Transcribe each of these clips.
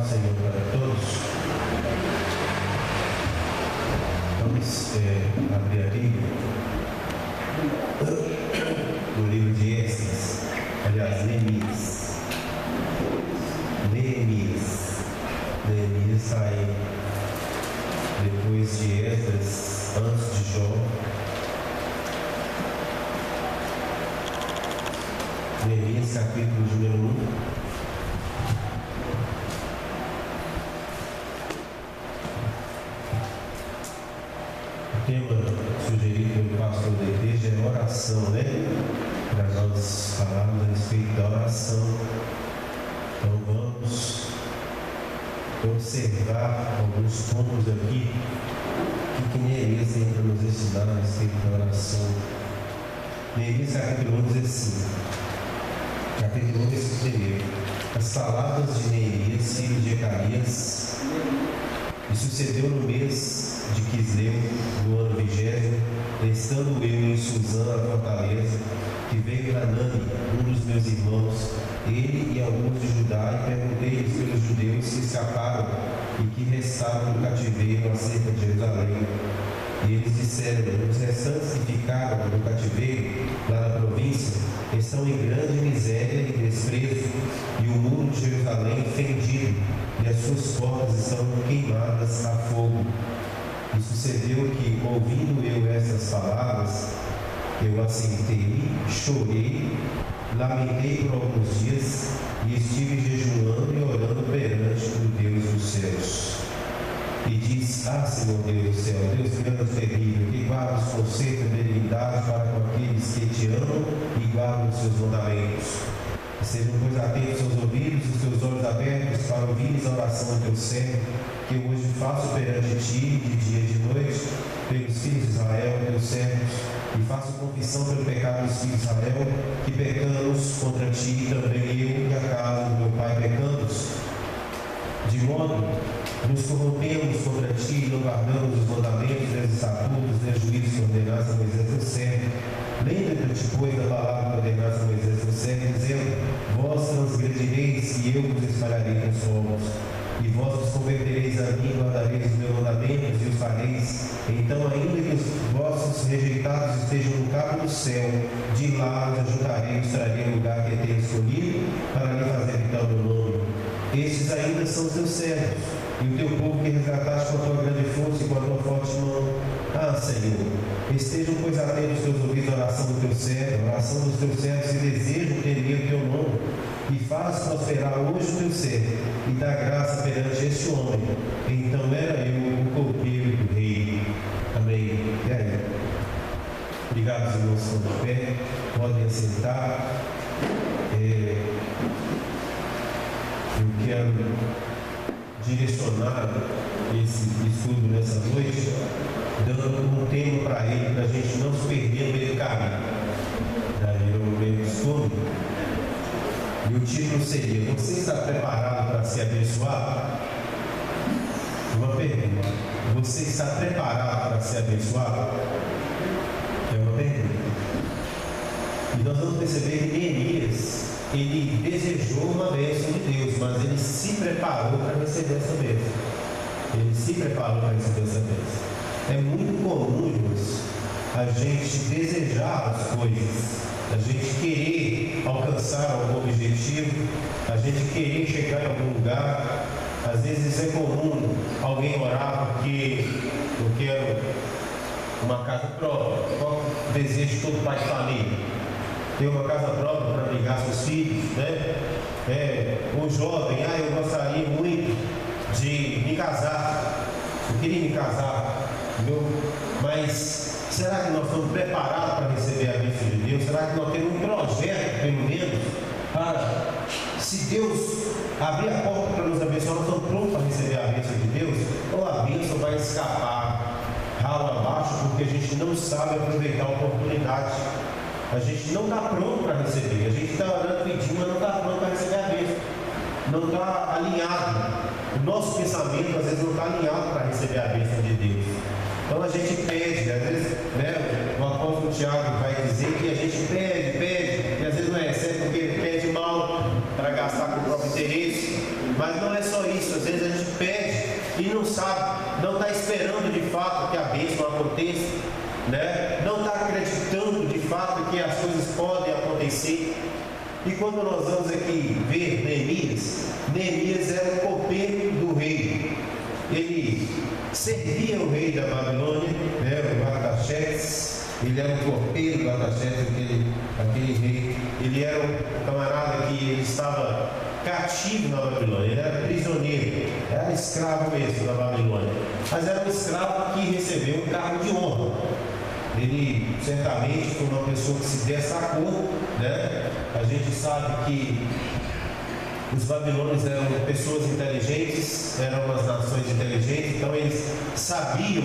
Senhor para todos. Vamos abrir a Bíblia no livro de Esdras, aliás, Neemias. Neemias sai depois de Esdras, antes de Jó. Neemias, capítulo número 1. O tema sugerido pelo pastor da igreja é oração, né? Para nós falarmos a respeito da oração. Então vamos observar alguns pontos aqui que Neemias tem para nos ensinar a respeito da oração. Neemias capítulo 1 diz assim, capítulo 1 versículo 1: as palavras de Neemias, filho de Ecarias, e sucedeu no mês de Quisleu, no ano 20º, estando eu em Suzã, a fortaleza, que veio Hanani, um dos meus irmãos, ele e alguns de Judá, e perguntei-lhes pelos judeus que escaparam e que restavam no cativeiro acerca de Jerusalém. E eles disseram: os restantes que ficaram no cativeiro, lá na província, estão em grande miséria e desprezo, e o muro de Jerusalém fendido, e as suas portas estão queimadas a fogo. E sucedeu que, ouvindo eu essas palavras, eu assentei, chorei, lamentei por alguns dias, e estive jejuando e orando perante o Deus dos céus. E disse: ah, Senhor Deus do céu, Deus grande e terrível, que guarda os conceitos de benignidade para com aqueles que te amam e guardam os seus mandamentos. Sejam, pois, atentos seus ouvidos e seus olhos abertos para ouvires a oração do teu servo, que eu hoje faço perante ti, de dia e de noite, pelos filhos de Israel, teus servos, e faço confissão pelo pecado dos filhos de Israel, que pecamos contra ti, também eu e a casa do meu pai pecamos. De modo nos corrompemos contra ti e não guardamos os mandamentos, nem os estatutos, nem os juízos que ordenaste a Moisés teu servo. Lembra-te, pois, da palavra que ordenaste a Moisés teu servo, dizendo: vós transgredireis e eu vos espalharei com os povos. E vós vos convertereis a mim, guardareis os meus mandamentos e os fareis. Então, ainda que os vossos rejeitados estejam no cabo do céu, de lá os ajuntarei e os trarei ao lugar que tenho escolhido, para lhe fazer habitar o meu nome. Estes ainda são os teus servos, e o teu povo que resgataste com a tua grande força e com a tua forte mão. Ah, Senhor, estejam, pois, atentos os teus ouvidos à oração do teu servo, a oração dos teus servos, se desejam temer o teu nome, e faz prosperar hoje o teu servo, e dá graça perante este homem. Então era eu o copeiro do rei. Amém. E aí? Obrigado, irmãos, que estão de pé, podem assentar. Eu quero direcionar esse estudo nessa noite, dando um tema para ele, para a gente não se perder no meio do caminho. Daí eu meio costume. E o título seria: você está preparado para ser abençoado? Uma pergunta: você está preparado para ser abençoado? É uma pergunta. E nós vamos perceber que Neemias, ele desejou uma bênção de Deus, mas ele se preparou para receber essa bênção. Ele se preparou para receber essa bênção. É muito comum, irmãos, a gente desejar as coisas, a gente querer alcançar algum objetivo, a gente querer chegar em algum lugar. Às vezes é comum alguém orar porque eu quero uma casa própria. Qual o desejo de todo pai de família? Ter uma casa própria para abrigar seus filhos, né? Um jovem: eu gostaria muito de me casar, eu queria me casar, entendeu? Mas será que nós estamos preparados para receber a bênção de Deus? Será que nós temos um projeto, pelo menos, para, se Deus abrir a porta para nos abençoar, nós estamos prontos para receber a bênção de Deus? Ou a bênção vai escapar ralo abaixo porque a gente não sabe aproveitar a oportunidade? A gente não está pronto para receber. A gente está orando, pedindo, mas não está pronto para receber a bênção. Não está alinhado. O nosso pensamento, às vezes, não está alinhado para receber a bênção de Deus. Então a gente pede, às vezes, né, o apóstolo Tiago vai dizer que a gente pede, e às vezes não recebe porque ele pede mal para gastar com o próprio interesse. Mas não é só isso. Às vezes a gente pede e não sabe, não está esperando de fato que a bênção aconteça, né? Não está acreditando de fato que as coisas podem acontecer. E quando nós vamos aqui ver Neemias era o copeiro do rei. Ele servia o rei da Babilônia, né, o Artaxerxes. Ele era o copeiro do Artaxerxes, aquele rei. Ele era um camarada que ele estava cativo na Babilônia, ele era prisioneiro, era escravo mesmo na Babilônia, mas era um escravo que recebeu um cargo de honra. Ele certamente foi uma pessoa que se destacou, né? A gente sabe que os babilônios eram pessoas inteligentes, eram umas nações inteligentes, então eles sabiam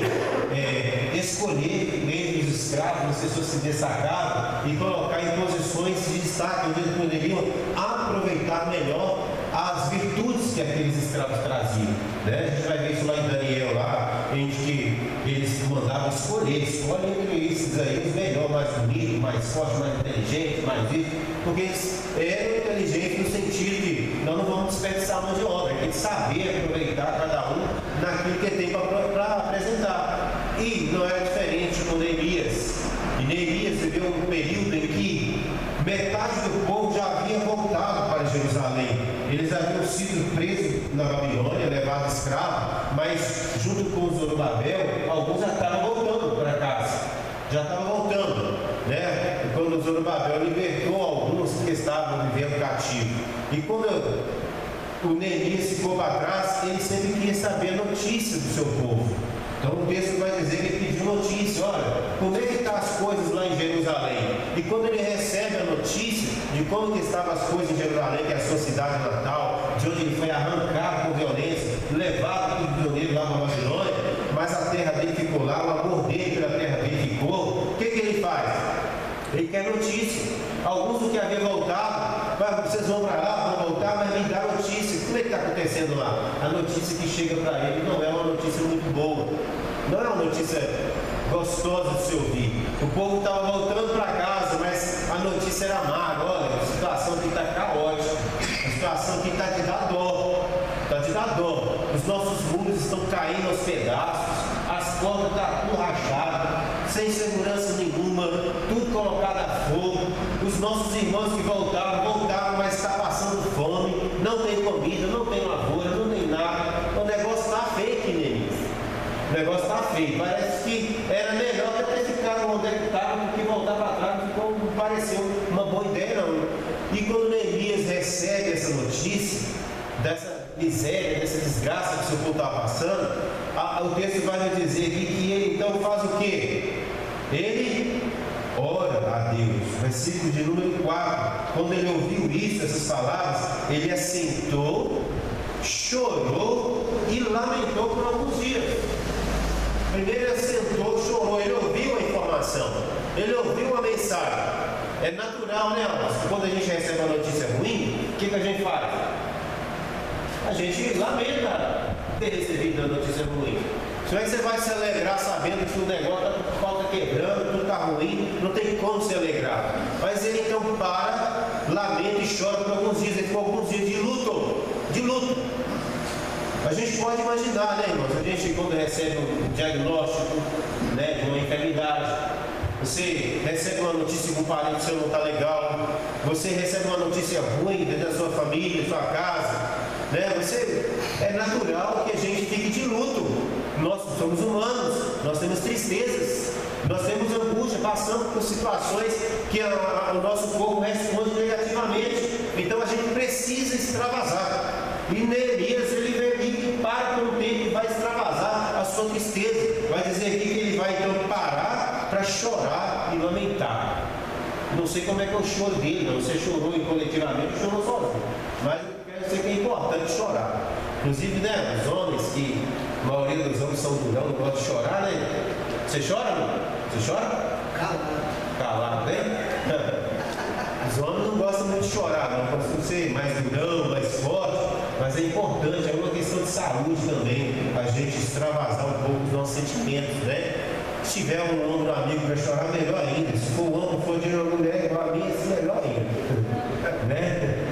escolher entre os escravos as pessoas que se destacavam e colocar em posições de destaque, onde eles poderiam aproveitar melhor as virtudes que aqueles escravos traziam, né? A gente vai ver isso lá em Daniel, lá, em que eles mandavam escolhe entre esses aí os melhores, mais bonitos, mais fortes, mais inteligentes, mais vivos, porque eles eram inteligentes no sentido de nós não vamos desperdiçar a mão de obra, tem que saber aproveitar cada um naquilo que tem para apresentar. E não era sido preso na Babilônia, levado escravo, mas junto com o Zorobabel, alguns já estavam voltando para casa. Já estavam voltando, né? Quando o Zorobabel libertou alguns que estavam vivendo cativo. E quando o Neemias ficou para trás, ele sempre queria saber a notícia do seu povo. Então o texto vai dizer que ele pediu notícia, olha, como é que estão as coisas lá em Jerusalém? E quando ele recebe a notícia de como que estavam as coisas em Jerusalém, que é a sua cidade natal, de onde ele foi arrancado por violência, levado por prisioneiro lá para a Babilônia, mas a terra dele ficou lá, o amor dele pela terra dele ficou, o que ele faz? Ele quer notícia. Alguns do que havia voltado, vocês vão para lá, vão voltar, mas me dá notícia. Como é que está acontecendo lá? A notícia que chega para ele não é uma notícia muito boa, não é uma notícia gostosa de se ouvir. O povo estava voltando para casa, mas a notícia era amarga. Olha, a situação aqui está caótica, a situação aqui está de dar dó, está de dar dó. Os nossos muros estão caindo aos pedaços, as portas estão tudo rachadas, sem segurança nenhuma, tudo colocado a fogo. Os nossos irmãos que voltaram, mas está passando fome, não tem comida, não tem lavoura, não tem nada. O negócio está feio aqui, Neemias. O negócio está feio. Parece que era melhor até ficar onde é que estava do que voltar para trás. Não pareceu uma boa ideia, não. E quando Neemias recebe essa notícia, dessa miséria, dessa desgraça que o seu povo estava passando, o texto vai nos dizer aqui que ele então faz o quê? Ele ora a Deus. Versículo de número 4. Quando ele ouviu isso, essas palavras, ele assentou, chorou e lamentou por alguns dias. Primeiro ele assentou, chorou, ele ouviu a informação, ele ouviu a mensagem. É natural, né, irmãos? Quando a gente recebe uma notícia ruim, o que a gente faz? A gente lamenta ter recebido a notícia ruim. Como é que você vai se alegrar sabendo que o negócio está quebrando, tudo está ruim, não tem como se alegrar? Mas ele então para, lamenta e chora por alguns dias, ele ficou alguns dias de luto, de luto. A gente pode imaginar, né, irmãos? A gente quando recebe um diagnóstico, né, de uma enfermidade, você recebe uma notícia que um parente seu não está legal, você recebe uma notícia ruim dentro da sua família, da sua casa, né? É natural que a gente fique de luto. Nós somos humanos, nós temos tristezas, nós temos angústia, passamos por situações que o nosso corpo responde negativamente. Então a gente precisa extravasar. E Neemias, ele para por um tempo e vai extravasar a sua tristeza. Vai dizer aqui que ele vai então parar para chorar e lamentar. Não sei como é que é o choro dele, não. Você chorou coletivamente, chorou sozinho. Mas eu sei que é importante chorar. Inclusive, né, os homens, que a maioria dos homens são durão, não gostam de chorar, né? Você chora, não? Você chora? Calado, né? Os homens não gostam muito de chorar, não. Gostam de ser mais durão, mais forte. Mas é importante, é uma questão de saúde também, a gente extravasar um pouco os nossos sentimentos, né? Se tiver um ombro amigo para chorar, melhor ainda. Se for um ombro, for de uma mulher igual a mim, melhor ainda. Né?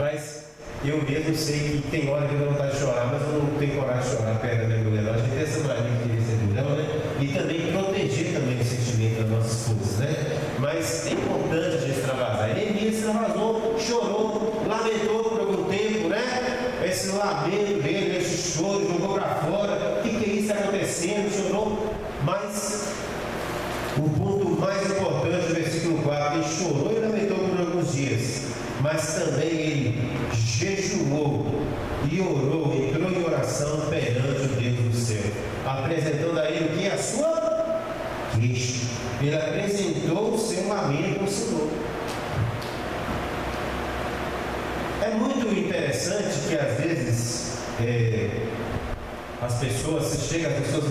Mas eu mesmo sei que tem hora que eu não vontade de chorar, mas eu não tenho coragem de chorar perto da minha mulher. A gente tem essa mania de querer ser durão, né? E também proteger também o sentimento das nossas esposas, né? Mas é importante a gente extravasar. Neemias extravasou, chorou, lamentou por algum tempo, né? Esse lamento dele, esse choro, jogou para fora. O que é isso acontecendo? Chorou. Mas o ponto mais importante do versículo 4, ele chorou e lamentou por alguns dias, mas também ele jejuou e orou, entrou em oração perante o Deus do céu, apresentando a ele o que? A sua queixa. Ele apresentou o seu lamento ao Senhor. É muito interessante que às vezes as pessoas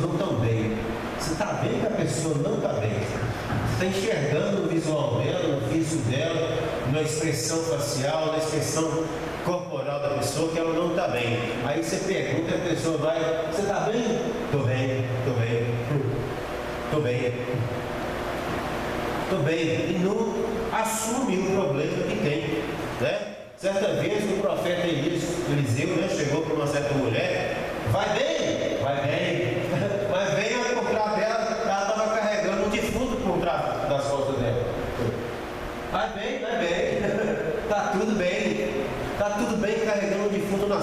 não estão bem. Você está vendo que a pessoa não está bem. Você está enxergando o visual dela, no físico dela, na expressão facial, na expressão corporal da pessoa, que ela não está bem. Aí você pergunta, a pessoa vai, você está bem? Estou bem, estou bem, estou bem. Estou bem. E não assume o problema que tem, né? Certa vez o profeta Eliseu, né, chegou para uma certa mulher, vai bem, mas vem ao contrário dela, ela estava carregando um defunto por trás das costas dela. Vai bem, está tudo bem carregando um defunto nas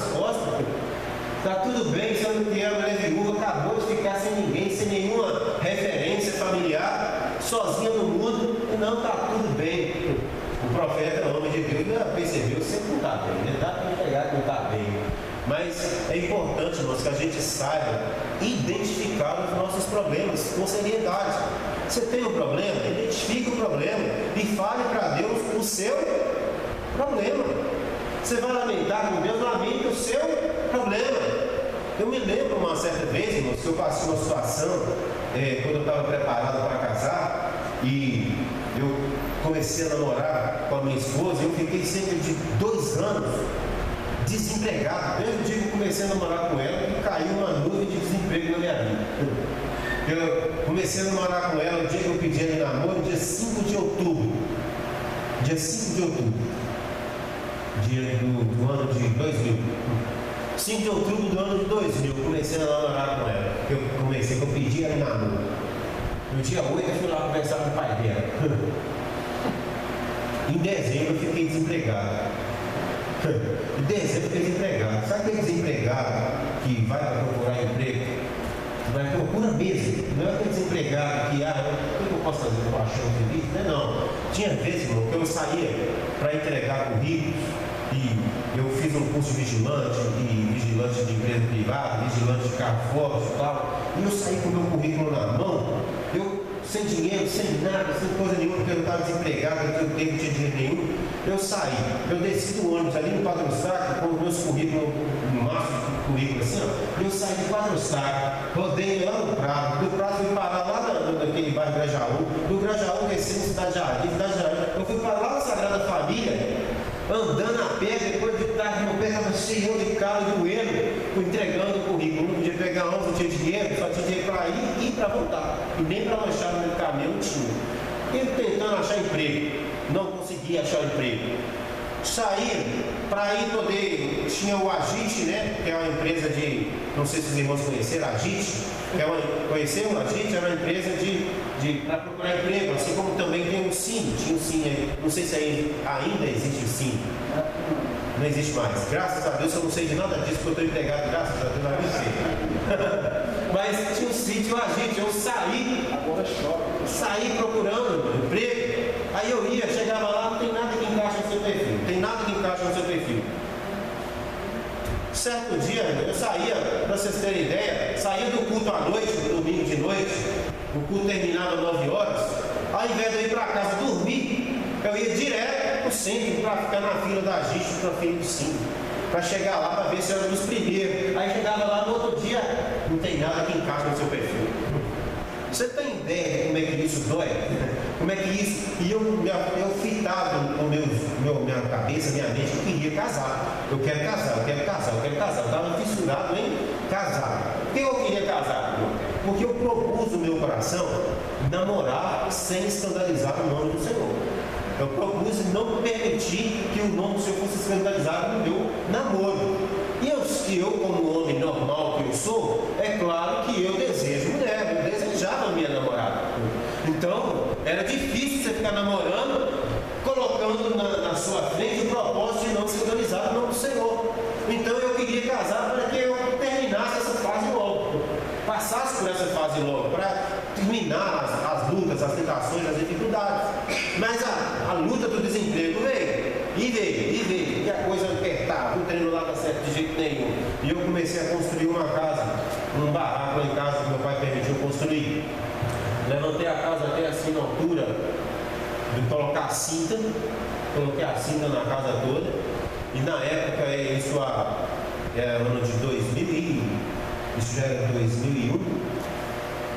Tá tudo bem, sendo que a mulher viúva acabou de ficar sem ninguém, sem nenhuma referência familiar, sozinha no mundo, e não, tá tudo bem. O profeta, o homem de Deus, percebeu que sempre não está bem, né? Dá para pegar que não está bem. Mas é importante, irmãos, que a gente saiba identificar os nossos problemas com seriedade. Você tem um problema? Identifique o problema e fale para Deus o seu problema. Você vai lamentar com Deus, lamente o seu problema. Eu me lembro uma certa vez, irmãos, que eu passei uma situação, quando eu estava preparado para casar, e eu comecei a namorar com a minha esposa, e eu fiquei cerca de 2 anos desempregado. Desde o dia que eu comecei a namorar com ela, que caiu uma nuvem de desemprego na minha vida. Eu comecei a namorar com ela no dia que eu pedi ela em namoro, dia 5 de outubro. Dia 5 de outubro. Dia do ano de 2000. 5 de outubro do ano de 2000, eu comecei a namorar com ela. Eu pedi ela em namoro. No dia 8 eu fui lá conversar com o pai dela. Em dezembro eu fiquei desempregado. Em dezembro eu fiquei desempregado. Sabe aquele desempregado que vai para procurar emprego? Vai procurar mesmo. Não é aquele desempregado que, o que eu posso fazer com a chão feliz? Não. Tinha vezes, irmão, que eu saía para entregar currículos, e eu fiz um curso de vigilante de empresa privada, vigilante de carro forte e tal, e eu saí com o meu currículo na mão, eu sem dinheiro, sem nada, sem coisa nenhuma, porque eu estava desempregado, não tinha dinheiro nenhum. Eu saí, eu desci do ônibus ali no Quatro Sacos, com os meus currículos, no máximo de currículo assim, ó, eu saí do Quatro Sacos, rodei lá no Prado, do Prado fui parar lá naquele bairro Grajaú, do Grajaú desci na Cidade Jardim, eu fui parar lá na Sagrada Família, andando a pé, depois de tarde, meu pé estava cheio de calo e doendo, entregando o currículo. Não podia pegar onde, não tinha dinheiro, só tinha dinheiro para ir e para voltar. E nem para lanchar no caminho não tinha. Eu tentando achar emprego, não conseguia achar emprego. Saí para ir poder. Tinha o Agite, né? Que é uma empresa de. Não sei se os irmãos conheceram a Agite. Conheceram a Agite? Era uma empresa para procurar emprego, assim como também tem o Cine. Tinha o Cine aí. Não sei se ainda existe o Cine. Não existe mais. Graças a Deus eu não sei de nada disso, porque eu estou empregado, graças a Deus, não sei. Mas tinha o Cine, tinha o Agite. Eu saí procurando emprego. Aí eu ia, chegava lá, não tem nada que encaixa no seu perfil. Tem nada que encaixa no seu perfil. Certo dia, eu saía, para vocês terem ideia, saía do culto à noite, do domingo de noite, o culto terminava às 9 horas, ao invés de eu ir para casa dormir, eu ia direto para o centro para ficar na fila da gente, para fila do Cine, para chegar lá para ver se eu era dos primeiros. Aí chegava lá no outro dia, não tem nada que encaixa no seu perfil. Você tem ideia de como é que isso dói? Como é que isso... E eu fitava com minha cabeça, minha mente, eu queria casar. Eu quero casar. Eu estava fissurado em casar. Por que eu queria casar? Porque eu propus no meu coração namorar sem escandalizar o nome do Senhor. Eu propus não permitir que o nome do Senhor fosse escandalizado no meu namoro. E eu, como homem normal que eu sou, é claro que eu desejo mulher, eu desejava minha namorada. Então, era difícil você ficar namorando, colocando na sua frente o propósito de não escandalizar o nome do Senhor. Então, eu queria casar para que eu terminasse essa fase logo, passasse por essa fase logo, para terminar as lutas, as tentações, as dificuldades. Mas a luta do desemprego veio. E a coisa apertava, o treino lá não dá certo de jeito nenhum. E eu comecei a construir uma casa, um barraco lá em casa que meu pai permitiu construir. Levantei a casa até assim na altura de colocar a cinta, coloquei a cinta na casa toda. E na época, isso era ano de 2000, isso já era 2001.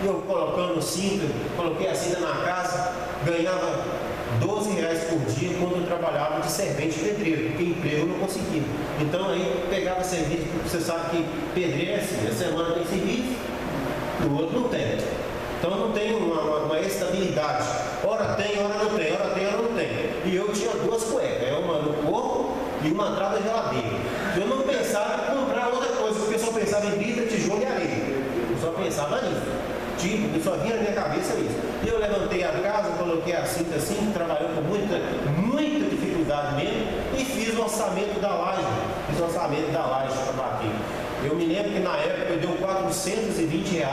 E eu colocando cinta, coloquei a cinta na casa, ganhava R$12 por dia quando eu trabalhava de servente pedreiro, porque emprego eu não conseguia. Então aí pegava serviço, você sabe que pedreiro é assim, a semana tem serviço, o outro não tem. Então não tem uma estabilidade. Ora tem, ora não tem, ora tem, ora não tem. E eu tinha 2 cuecas, uma no corpo e uma atrás da geladeira. Eu não pensava em comprar outra coisa, porque eu só pensava em brita, tijolo e areia. Eu só pensava nisso. Só vinha na minha cabeça isso. E eu levantei a casa, coloquei a cinta assim, trabalhou com muita dificuldade mesmo, e fiz o orçamento da laje. Para bater. Eu me lembro que na época deu R$ 420